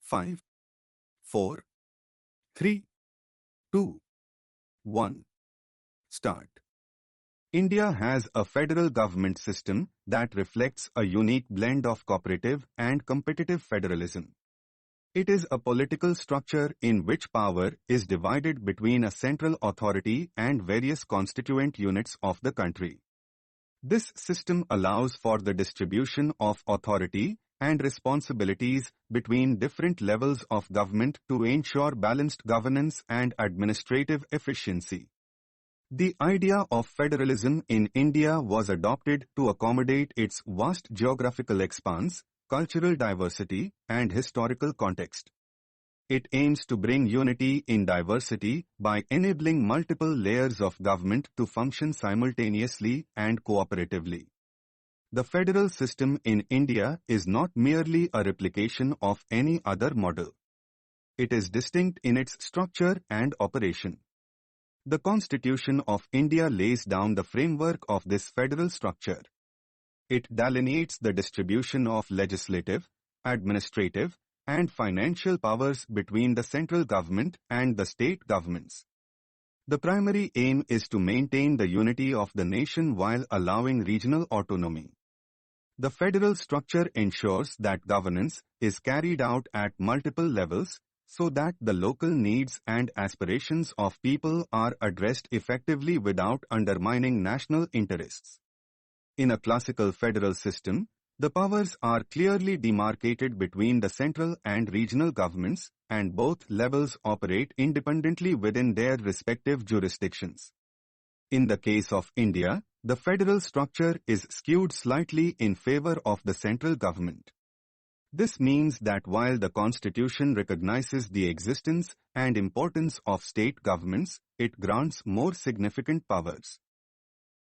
5, 4, 3, 2, 1. Start. India has a federal government system that reflects a unique blend of cooperative and competitive federalism. It is a political structure in which power is divided between a central authority and various constituent units of the country. This system allows for the distribution of authority and responsibilities between different levels of government to ensure balanced governance and administrative efficiency. The idea of federalism in India was adopted to accommodate its vast geographical expanse, cultural diversity, and historical context. It aims to bring unity in diversity by enabling multiple layers of government to function simultaneously and cooperatively. The federal system in India is not merely a replication of any other model. It is distinct in its structure and operation. The Constitution of India lays down the framework of this federal structure. It delineates the distribution of legislative, administrative, and financial powers between the central government and the state governments. The primary aim is to maintain the unity of the nation while allowing regional autonomy. The federal structure ensures that governance is carried out at multiple levels so that the local needs and aspirations of people are addressed effectively without undermining national interests. In a classical federal system, the powers are clearly demarcated between the central and regional governments, and both levels operate independently within their respective jurisdictions. In the case of India, the federal structure is skewed slightly in favor of the central government. This means that while the Constitution recognizes the existence and importance of state governments, it grants more significant powers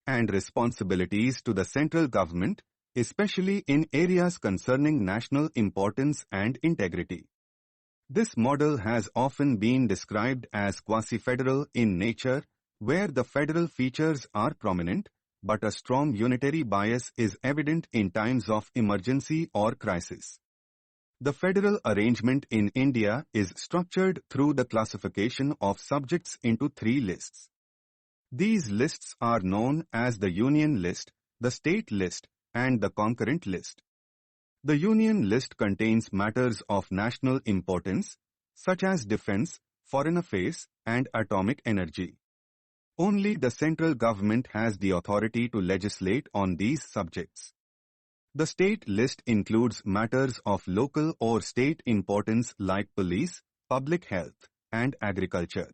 and responsibilities to the central government, especially in areas concerning national importance and integrity. This model has often been described as quasi-federal in nature, where the federal features are prominent, but a strong unitary bias is evident in times of emergency or crisis. The federal arrangement in India is structured through the classification of subjects into 3 lists. These lists are known as the Union List, the State List, and the Concurrent List. The Union List contains matters of national importance, such as defense, foreign affairs, and atomic energy. Only the central government has the authority to legislate on these subjects. The State List includes matters of local or state importance like police, public health, and agriculture.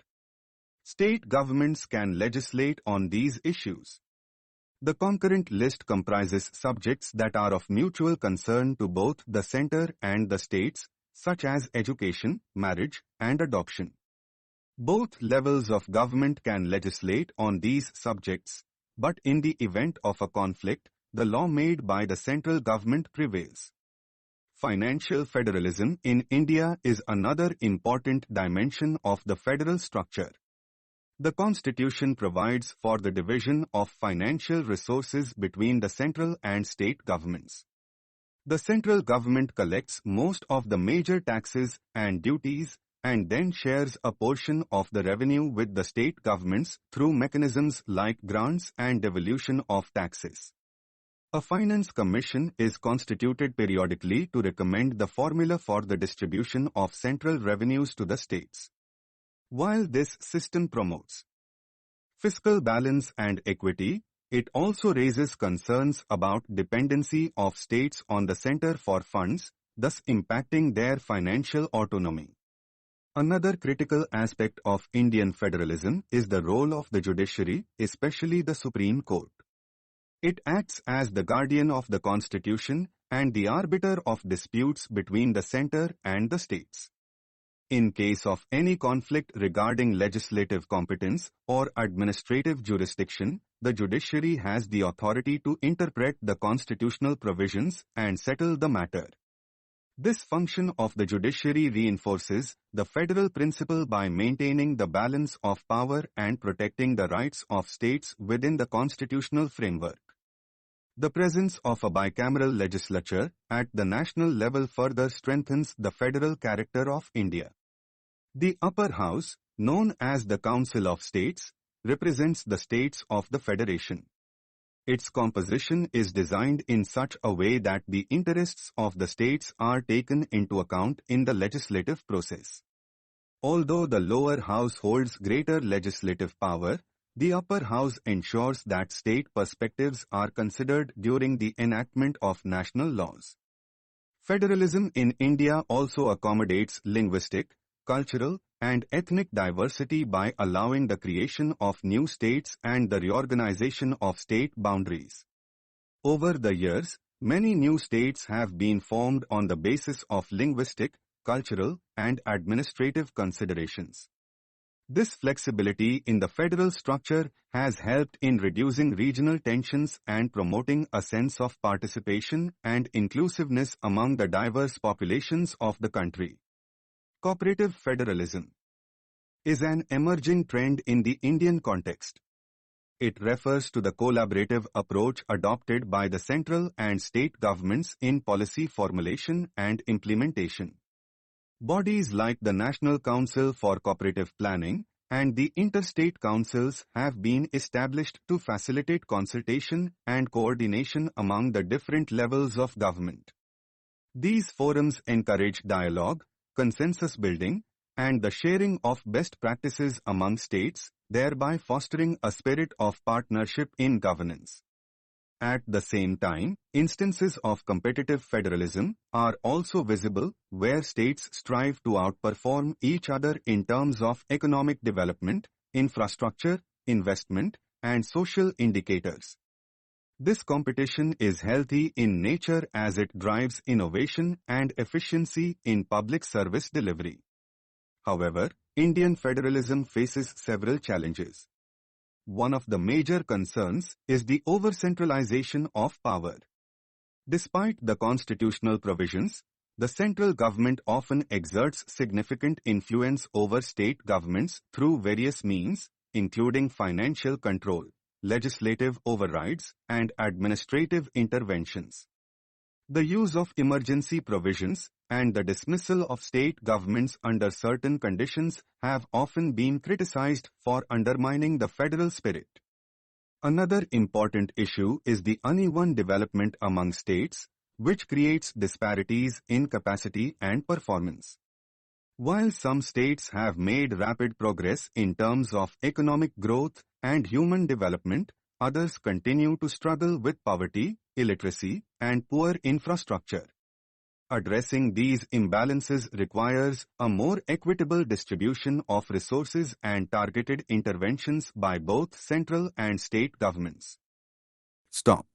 State governments can legislate on these issues. The Concurrent List comprises subjects that are of mutual concern to both the center and the states, such as education, marriage, and adoption. Both levels of government can legislate on these subjects, but in the event of a conflict, the law made by the central government prevails. Financial federalism in India is another important dimension of the federal structure. The Constitution provides for the division of financial resources between the central and state governments. The central government collects most of the major taxes and duties and then shares a portion of the revenue with the state governments through mechanisms like grants and devolution of taxes. A finance commission is constituted periodically to recommend the formula for the distribution of central revenues to the states. While this system promotes fiscal balance and equity, it also raises concerns about dependency of states on the center for funds, thus impacting their financial autonomy. Another critical aspect of Indian federalism is the role of the judiciary, especially the Supreme Court. It acts as the guardian of the Constitution and the arbiter of disputes between the center and the states. In case of any conflict regarding legislative competence or administrative jurisdiction, the judiciary has the authority to interpret the constitutional provisions and settle the matter. This function of the judiciary reinforces the federal principle by maintaining the balance of power and protecting the rights of states within the constitutional framework. The presence of a bicameral legislature at the national level further strengthens the federal character of India. The upper house, known as the Council of States, represents the states of the federation. Its composition is designed in such a way that the interests of the states are taken into account in the legislative process. Although the lower house holds greater legislative power, the upper house ensures that state perspectives are considered during the enactment of national laws. Federalism in India also accommodates linguistic, cultural, and ethnic diversity by allowing the creation of new states and the reorganization of state boundaries. Over the years, many new states have been formed on the basis of linguistic, cultural, and administrative considerations. This flexibility in the federal structure has helped in reducing regional tensions and promoting a sense of participation and inclusiveness among the diverse populations of the country. Cooperative federalism is an emerging trend in the Indian context. It refers to the collaborative approach adopted by the central and state governments in policy formulation and implementation. Bodies like the National Council for Cooperative Planning and the Interstate Councils have been established to facilitate consultation and coordination among the different levels of government. These forums encourage dialogue, consensus building, and the sharing of best practices among states, thereby fostering a spirit of partnership in governance. At the same time, instances of competitive federalism are also visible, where states strive to outperform each other in terms of economic development, infrastructure, investment, and social indicators. This competition is healthy in nature as it drives innovation and efficiency in public service delivery. However, Indian federalism faces several challenges. One of the major concerns is the over-centralization of power. Despite the constitutional provisions, the central government often exerts significant influence over state governments through various means, including financial control, legislative overrides, and administrative interventions. The use of emergency provisions and the dismissal of state governments under certain conditions have often been criticized for undermining the federal spirit. Another important issue is the uneven development among states, which creates disparities in capacity and performance. While some states have made rapid progress in terms of economic growth and human development, others continue to struggle with poverty, illiteracy, and poor infrastructure. Addressing these imbalances requires a more equitable distribution of resources and targeted interventions by both central and state governments. Stop.